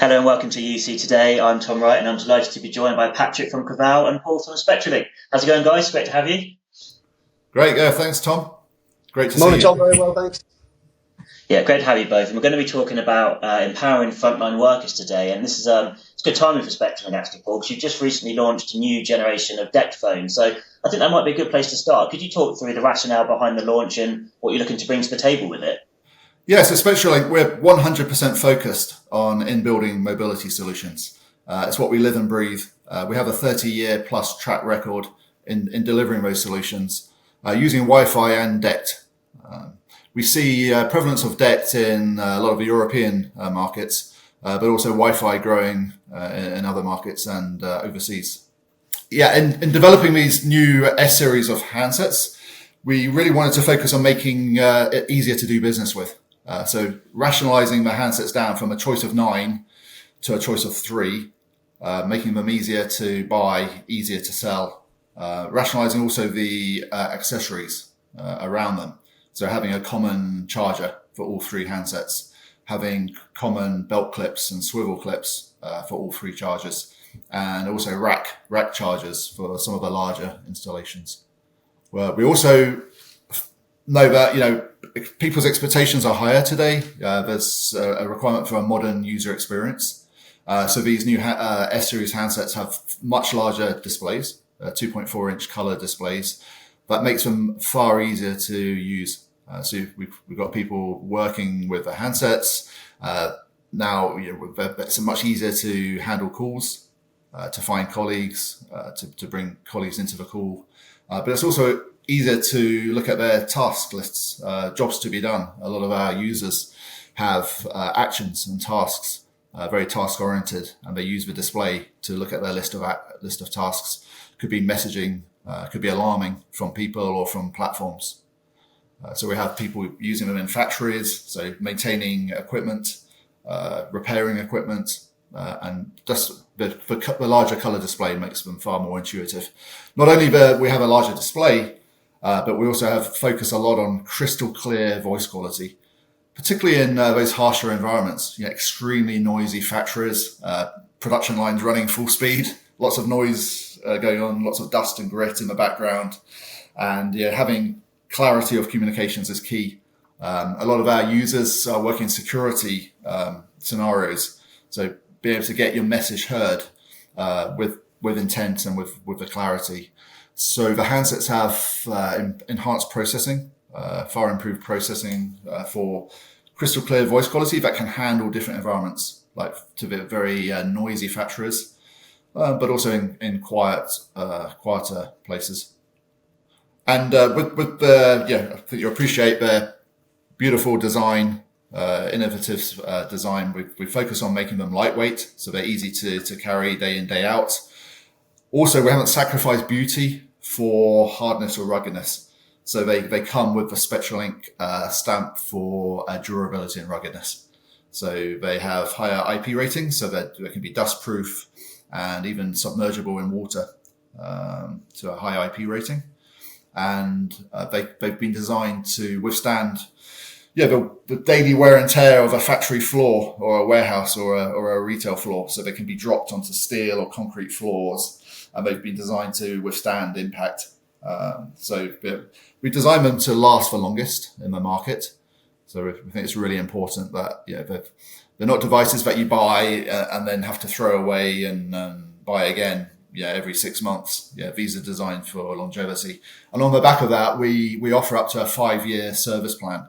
Hello and welcome to UC Today. I'm Tom Wright and I'm delighted to be joined by Patrick from Cavell and Paul from Spectralink. How's it going, guys? Great to have you. Great, thanks, Tom. Great to Morning, see you. Tom. Very well, thanks. Yeah, great to have you both. And we're going to be talking about empowering frontline workers today. And this is it's good timing for Spectralink, actually, Paul, because you've just recently launched a new generation of DECT phones. So I think that might be a good place to start. Could you talk through the rationale behind the launch and what you're looking to bring to the table with it? Yeah, so Spectralink, we're 100% focused on in-building mobility solutions. It's what we live and breathe. We have a 30-year plus track record in delivering those solutions using Wi-Fi and DECT. We see prevalence of DECT in a lot of the European markets, but also Wi-Fi growing in other markets and overseas. Yeah, in developing these new S-Series of handsets, we really wanted to focus on making it easier to do business with. So rationalizing the handsets down from a choice of 9 to a choice of 3, making them easier to buy, easier to sell, rationalizing also the accessories around them. So having a common charger for all 3 handsets, having common belt clips and swivel clips for all 3 chargers, and also rack chargers for some of the larger installations. Well, we also know that, people's expectations are higher today. There's a requirement for a modern user experience. So these new S-Series handsets have much larger displays, 2.4-inch color displays. That makes them far easier to use. So we've got people working with the handsets. Now, it's much easier to handle calls, to find colleagues, to bring colleagues into the call. But it's also easier to look at their task lists, jobs to be done. A lot of our users have actions and tasks, very task oriented, and they use the display to look at their list of tasks. Could be messaging, could be alarming from people or from platforms. So we have people using them in factories, so maintaining equipment, repairing equipment, and just the larger color display makes them far more intuitive. Not only we have a larger display, but we also have focused a lot on crystal clear voice quality, particularly in those harsher environments, extremely noisy factories, production lines running full speed, lots of noise going on, lots of dust and grit in the background. And having clarity of communications is key. A lot of our users are working security scenarios, so be able to get your message heard with intent and with the clarity. So the handsets have enhanced processing, far improved processing for crystal clear voice quality that can handle different environments, like to the very noisy factories, but also in quieter places. And with the, I think you appreciate the beautiful design, innovative design. We focus on making them lightweight, so they're easy to carry day in, day out. Also, we haven't sacrificed beauty for hardness or ruggedness. So they come with the Spectralink stamp for durability and ruggedness. So they have higher IP ratings, so that they can be dust proof and even submergible in water to a high IP rating. And they've been designed to withstand the daily wear and tear of a factory floor or a warehouse or a retail floor. So they can be dropped onto steel or concrete floors, and they've been designed to withstand impact. So we designed them to last the longest in the market. So we think it's really important that they're not devices that you buy and then have to throw away and buy again. Every 6 months. These are designed for longevity. And on the back of that, we offer up to a 5-year service plan,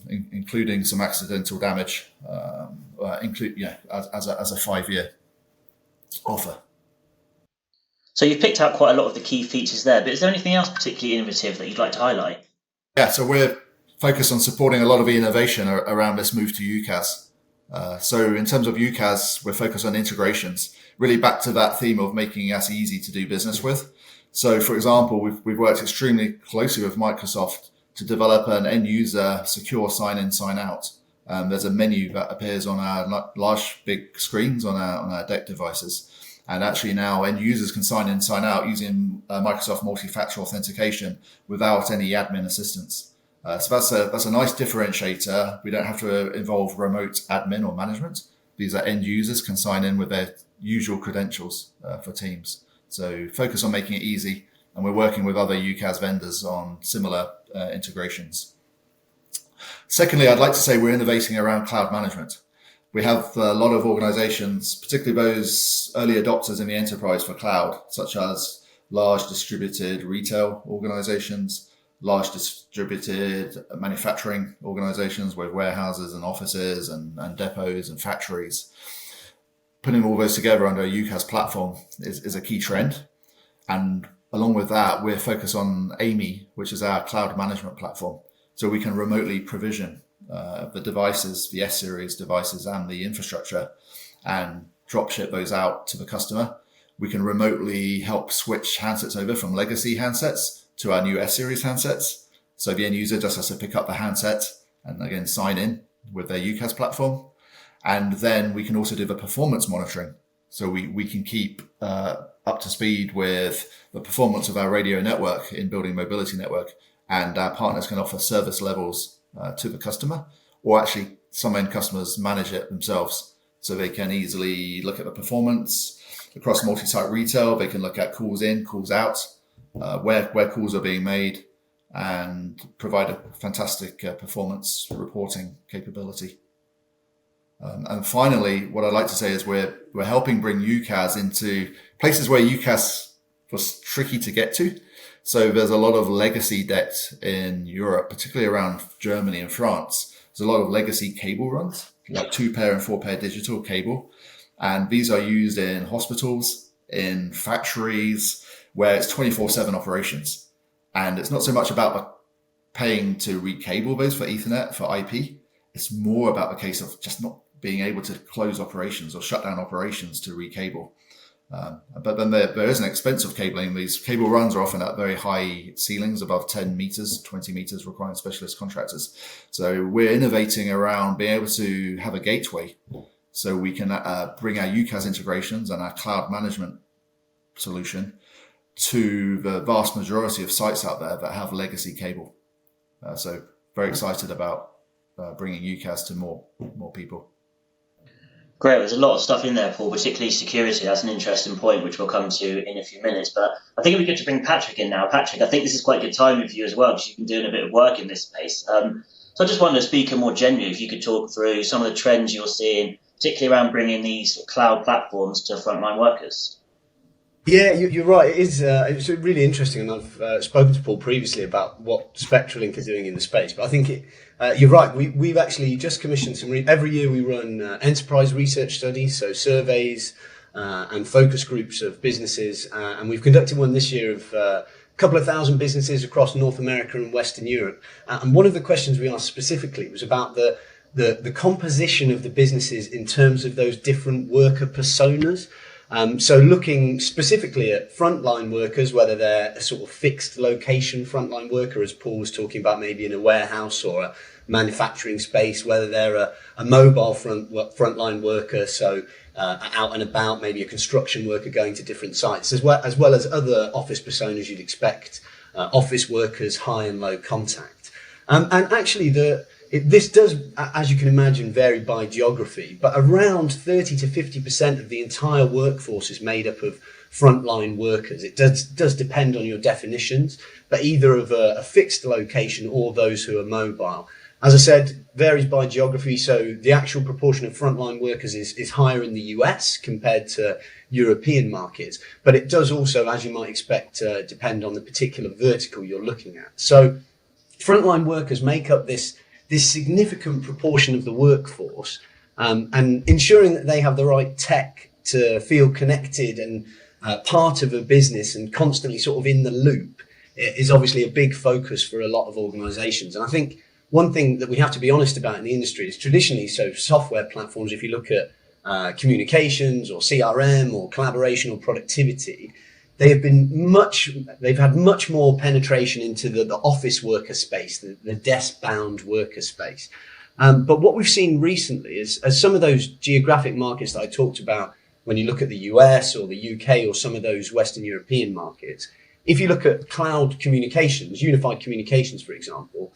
including some accidental damage, as a 5-year offer. So you've picked out quite a lot of the key features there, but is there anything else particularly innovative that you'd like to highlight? Yeah, so we're focused on supporting a lot of the innovation around this move to UCaaS. So in terms of UCaaS, we're focused on integrations, really back to that theme of making us easy to do business with. So, for example, we've worked extremely closely with Microsoft to develop an end-user secure sign-in, sign-out. There's a menu that appears on our large, big screens on our DECT devices. And actually now end users can sign in, sign out using Microsoft multi-factor authentication without any admin assistance. So that's a nice differentiator. We don't have to involve remote admin or management. these are end users can sign in with their usual credentials for Teams. So focus on making it easy. And we're working with other UCaaS vendors on similar integrations. Secondly, I'd like to say we're innovating around cloud management. We have a lot of organizations, particularly those early adopters in the enterprise for cloud, such as large distributed retail organizations, large distributed manufacturing organizations with warehouses and offices and depots and factories. Putting all those together under a UCaaS platform is a key trend. And along with that, we're focused on Amy, which is our cloud management platform. So we can remotely provision the devices, the S-Series devices and the infrastructure, and drop ship those out to the customer. We can remotely help switch handsets over from legacy handsets to our new S-Series handsets. So the end user just has to pick up the handset and again sign in with their UCaaS platform. And then we can also do the performance monitoring. So we can keep up to speed with the performance of our radio network in building mobility network. And our partners can offer service levels to the customer, or actually some end customers manage it themselves. So they can easily look at the performance across multi-site retail. They can look at calls in, calls out, where calls are being made, and provide a fantastic performance reporting capability. And finally, what I'd like to say is we're helping bring UCaaS into places where UCaaS was tricky to get to. So there's a lot of legacy DECT in Europe, particularly around Germany and France. There's a lot of legacy cable runs, like 2-pair and 4-pair digital cable. And these are used in hospitals, in factories, where it's 24/7 operations. And it's not so much about paying to recable those for Ethernet, for IP. It's more about the case of just not being able to close operations or shut down operations to recable. But then there is an expense of cabling. These cable runs are often at very high ceilings, above 10 meters, 20 meters, requiring specialist contractors. So we're innovating around being able to have a gateway so we can bring our UCaaS integrations and our cloud management solution to the vast majority of sites out there that have legacy cable. So very excited about bringing UCaaS to more people. Great. There's a lot of stuff in there, Paul, particularly security. That's an interesting point, which we'll come to in a few minutes. But I think it'd be good to bring Patrick in now. Patrick, I think this is quite good timing for you as well, because you've been doing a bit of work in this space. So I just wanted to speak more generally, if you could talk through some of the trends you're seeing, particularly around bringing these cloud platforms to frontline workers. Yeah, you're right. It's really interesting, and I've spoken to Paul previously about what Spectralink is doing in the space. But I think you're right. We've actually just commissioned some. Every year we run enterprise research studies, so surveys and focus groups of businesses, and we've conducted one this year of a couple of thousand businesses across North America and Western Europe. And one of the questions we asked specifically was about the composition of the businesses in terms of those different worker personas. So looking specifically at frontline workers, whether they're a sort of fixed location frontline worker, as Paul was talking about, maybe in a warehouse or a manufacturing space, whether they're a mobile frontline worker, so out and about, maybe a construction worker going to different sites, as well as other office personas you'd expect, office workers, high and low contact. And actually this does, as you can imagine, vary by geography, but around 30 to 50% of the entire workforce is made up of frontline workers. It does depend on your definitions, but either of a fixed location or those who are mobile. As I said, varies by geography, so the actual proportion of frontline workers is higher in the US compared to European markets, but it does also, as you might expect, depend on the particular vertical you're looking at. So frontline workers make up this significant proportion of the workforce, and ensuring that they have the right tech to feel connected and part of a business and constantly sort of in the loop is obviously a big focus for a lot of organizations. And I think one thing that we have to be honest about in the industry is traditionally, so software platforms, if you look at communications or CRM or collaboration or productivity, they've had much more penetration into the office worker space, the desk-bound worker space. But what we've seen recently is, as some of those geographic markets that I talked about, when you look at the US or the UK or some of those Western European markets, if you look at cloud communications, unified communications, for example,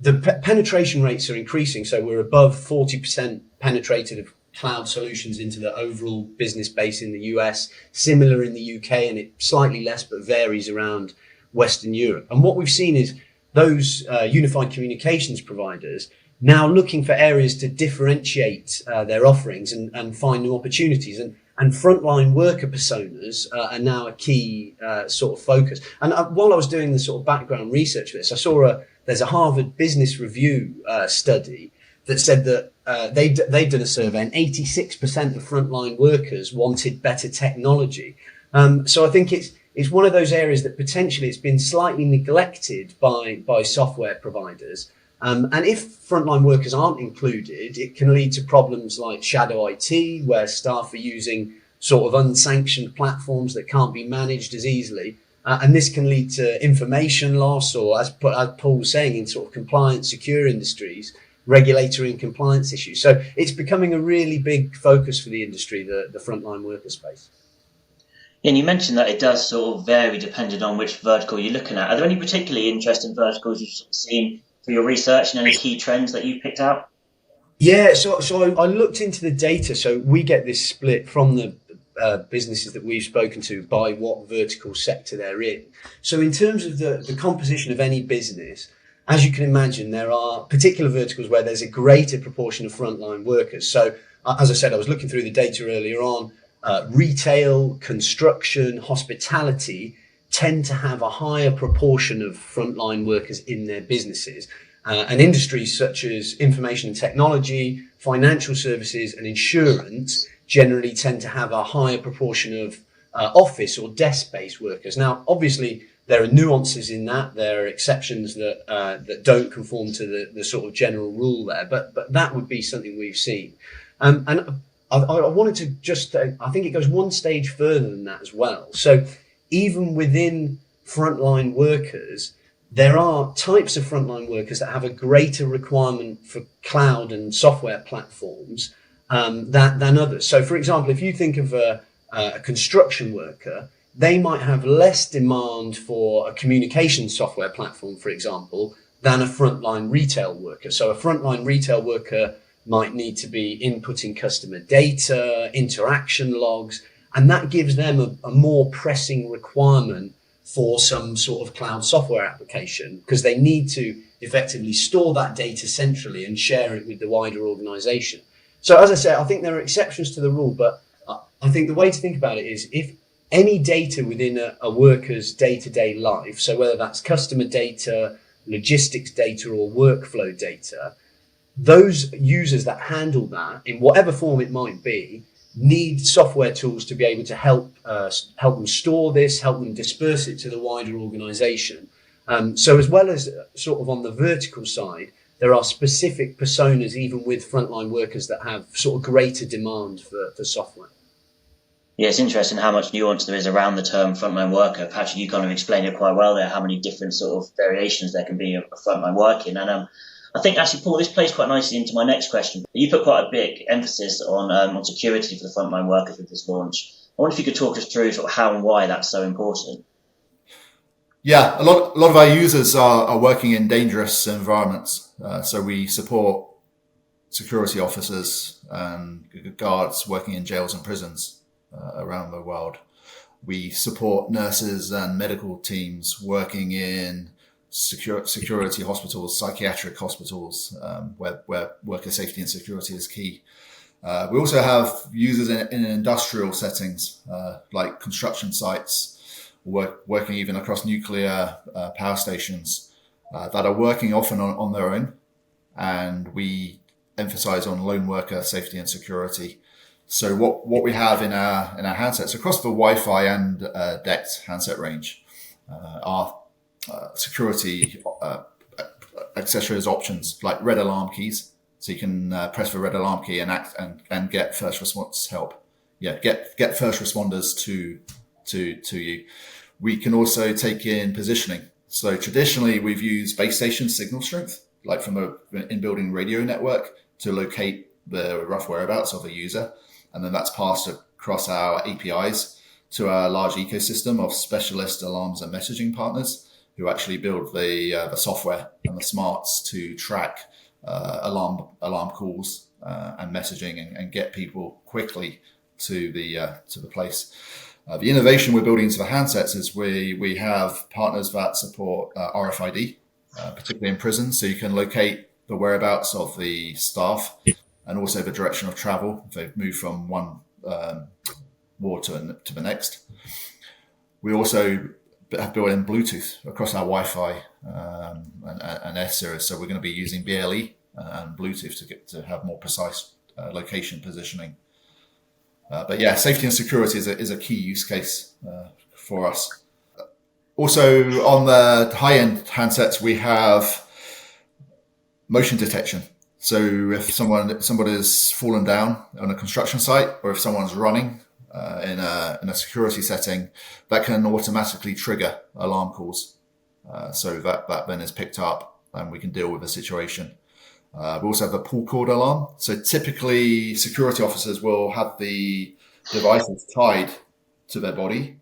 the penetration rates are increasing. So we're above 40% penetrated of cloud solutions into the overall business base in the US, similar in the UK, and it slightly less, but varies around Western Europe. And what we've seen is those unified communications providers now looking for areas to differentiate their offerings and find new opportunities. And frontline worker personas are now a key sort of focus. And while I was doing the sort of background research for this, I saw there's a Harvard Business Review study that said that they'd done a survey and 86% of frontline workers wanted better technology. So I think it's one of those areas that potentially it's been slightly neglected by software providers. And if frontline workers aren't included, it can lead to problems like shadow IT, where staff are using sort of unsanctioned platforms that can't be managed as easily. And this can lead to information loss, or as Paul was saying, in sort of compliance, secure industries, regulatory and compliance issues. So it's becoming a really big focus for the industry, the frontline worker space. And you mentioned that it does sort of vary depending on which vertical you're looking at. Are there any particularly interesting verticals you've sort of seen for your research and any key trends that you picked out? Yeah, so I looked into the data. So we get this split from the businesses that we've spoken to by what vertical sector they're in. So in terms of the composition of any business, as you can imagine, there are particular verticals where there's a greater proportion of frontline workers. So as I said, I was looking through the data earlier on. Retail, construction, hospitality tend to have a higher proportion of frontline workers in their businesses. And industries such as information and technology, financial services and insurance generally tend to have a higher proportion of office or desk-based workers. Now, obviously, there are nuances in that. There are exceptions that don't conform to the sort of general rule there, but that would be something we've seen. And I wanted to just, I think it goes one stage further than that as well. So even within frontline workers, there are types of frontline workers that have a greater requirement for cloud and software platforms than others. So, for example, if you think of a construction worker, they might have less demand for a communication software platform, for example, than a frontline retail worker. So a frontline retail worker might need to be inputting customer data, interaction logs, and that gives them a more pressing requirement for some sort of cloud software application, because they need to effectively store that data centrally and share it with the wider organization. So as I said, I think there are exceptions to the rule, but I think the way to think about it is if any data within a worker's day-to-day life, so whether that's customer data, logistics data, or workflow data, those users that handle that in whatever form it might be need software tools to be able to help them store this, help them disperse it to the wider organization. So as well as sort of on the vertical side, there are specific personas even with frontline workers that have sort of greater demand for software. Yeah, it's interesting how much nuance there is around the term frontline worker. Patrick, you kind of explained it quite well there, how many different sort of variations there can be of frontline working. And I think actually, Paul, this plays quite nicely into my next question. You put quite a big emphasis on security for the frontline workers with this launch. I wonder if you could talk us through sort of how and why that's so important. Yeah, a lot of our users are working in dangerous environments. So we support security officers and guards working in jails and prisons around the world. We support nurses and medical teams working in security hospitals, psychiatric hospitals, where worker safety and security is key. We also have users in industrial settings, like construction sites, working even across nuclear power stations, that are working often on their own. And we emphasize on lone worker safety and security. So what we have in our handsets across the Wi-Fi and DECT handset range are security accessories options like red alarm keys. So you can press the red alarm key and get first response help. Yeah, get first responders to you. We can also take in positioning. So traditionally we've used base station signal strength, like from an in-building radio network, to locate the rough whereabouts of a user. And then that's passed across our APIs to our large ecosystem of specialist alarms and messaging partners who actually build the software and the smarts to track alarm calls and messaging and get people quickly to the place. The innovation we're building into the handsets is we have partners that support RFID, particularly in prisons, so you can locate the whereabouts of the staff and also the direction of travel if they've moved from one ward to the next. We also have built in Bluetooth across our Wi-Fi and S-Series, so we're going to be using BLE and Bluetooth to have more precise location positioning. But yeah, safety and security is a key use case for us. Also, on the high-end handsets, we have motion detection. So if somebody's fallen down on a construction site, or if someone's running in a security setting, that can automatically trigger alarm calls. So that then is picked up and we can deal with the situation. We also have the pull cord alarm. So typically security officers will have the devices tied to their body.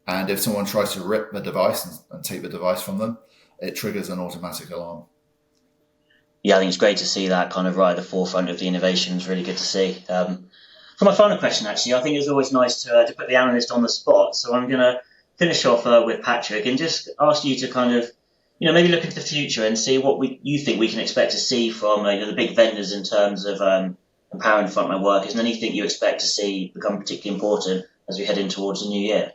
And if someone tries to rip the device and take the device from them, it triggers an automatic alarm. Yeah, I think it's great to see that kind of right at the forefront of the innovation. It's really good to see. For my final question, actually, I think it's always nice to put the analyst on the spot. So I'm going to finish off with Patrick and just ask you to kind of, maybe look into the future and see what you think we can expect to see from the big vendors in terms of empowering frontline workers, and anything you expect to see become particularly important as we head in towards the new year.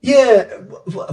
Yeah,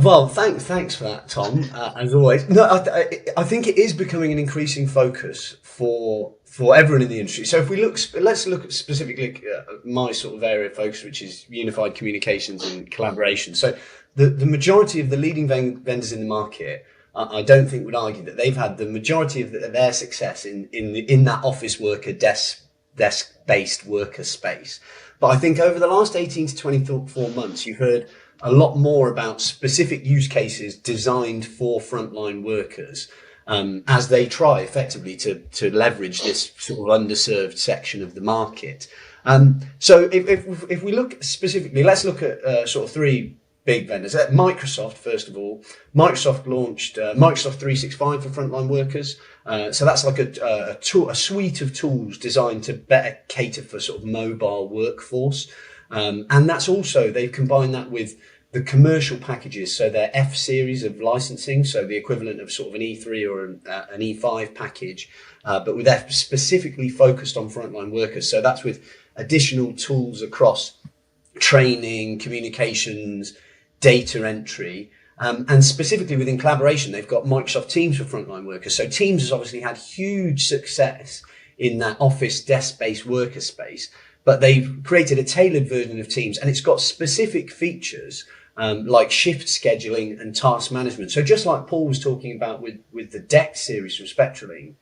well, thanks for that, Tom. As always, no, I think it is becoming an increasing focus for everyone in the industry. So if let's look at specifically my sort of area of focus, which is unified communications and collaboration. So the majority of the leading vendors in the market, I don't think would argue that they've had the majority of their success in that office worker desk-based worker space. But I think over the last 18 to 24 months, you've heard a lot more about specific use cases designed for frontline workers as they try effectively to leverage this sort of underserved section of the market. So if we look specifically, let's look at sort of three big vendors. Microsoft, first of all. Microsoft launched Microsoft 365 for frontline workers. So that's like a suite of tools designed to better cater for sort of mobile workforce. And that's also, they've combined that with the commercial packages. So their S-Series of licensing, so the equivalent of sort of an E3 or an E5 package, but with that specifically focused on frontline workers. So that's with additional tools across training, communications, data entry, and specifically within collaboration, they've got Microsoft Teams for frontline workers. So Teams has obviously had huge success in that office desk-based worker space, but they've created a tailored version of Teams, and it's got specific features like shift scheduling and task management. So just like Paul was talking about with the DECT series from Spectralink,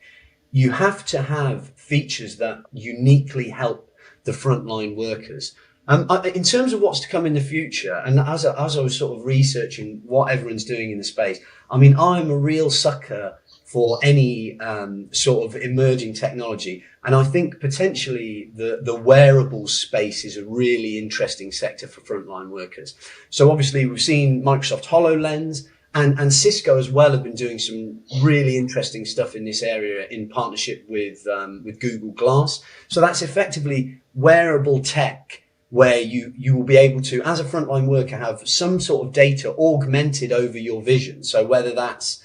you have to have features that uniquely help the frontline workers. In terms of what's to come in the future, and as I was sort of researching what everyone's doing in the space, I mean, I'm a real sucker for any sort of emerging technology. And I think potentially the wearables space is a really interesting sector for frontline workers. So obviously we've seen Microsoft HoloLens and Cisco as well have been doing some really interesting stuff in this area in partnership with Google Glass. So that's effectively wearable tech where you will be able to, as a frontline worker, have some sort of data augmented over your vision. So whether that's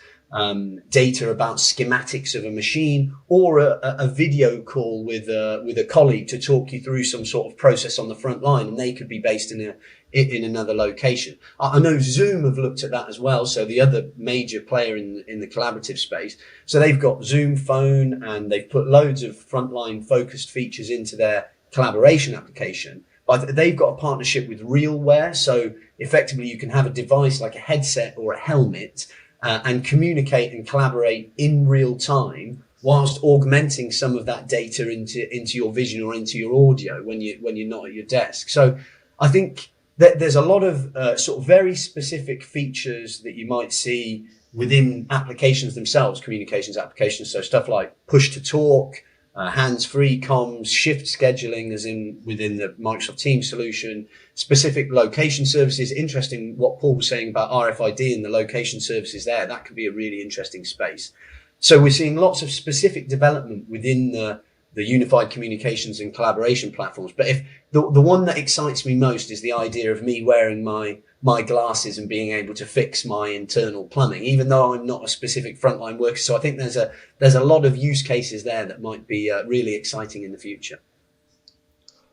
data about schematics of a machine or a video call with a colleague to talk you through some sort of process on the front line, and they could be based in another location. I know Zoom have looked at that as well. So the other major player in the collaborative space. So they've got Zoom Phone, and they've put loads of frontline focused features into their collaboration application. But they've got a partnership with RealWear. So effectively you can have a device like a headset or a helmet and communicate and collaborate in real time whilst augmenting some of that data into your vision or into your audio when you're not at your desk. So I think that there's a lot of sort of very specific features that you might see within applications themselves, communications applications. So stuff like push to talk, hands-free comms, shift scheduling as in within the Microsoft Teams solution, specific location services. Interesting what Paul was saying about RFID and the location services there. That could be a really interesting space. So we're seeing lots of specific development within the unified communications and collaboration platforms. But if the one that excites me most is the idea of me wearing my glasses and being able to fix my internal plumbing, even though I'm not a specific frontline worker. So I think there's a lot of use cases there that might be really exciting in the future.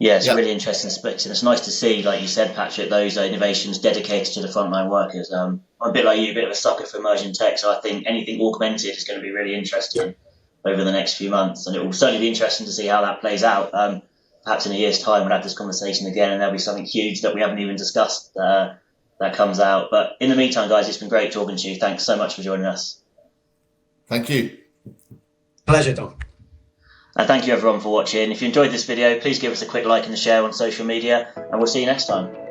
Yeah, it's a really interesting space, and it's nice to see, like you said, Patrick, those innovations dedicated to the frontline workers. I'm a bit like you, a bit of a sucker for emerging tech, so I think anything augmented is going to be really interesting over the next few months, and it will certainly be interesting to see how that plays out. Perhaps in a year's time, we'll have this conversation again, and there'll be something huge that we haven't even discussed that comes out. But in the meantime, guys, it's been great talking to you. Thanks so much for joining us. Thank you. Pleasure, Tom. And thank you everyone for watching. If you enjoyed this video, please give us a quick like and a share on social media, and we'll see you next time.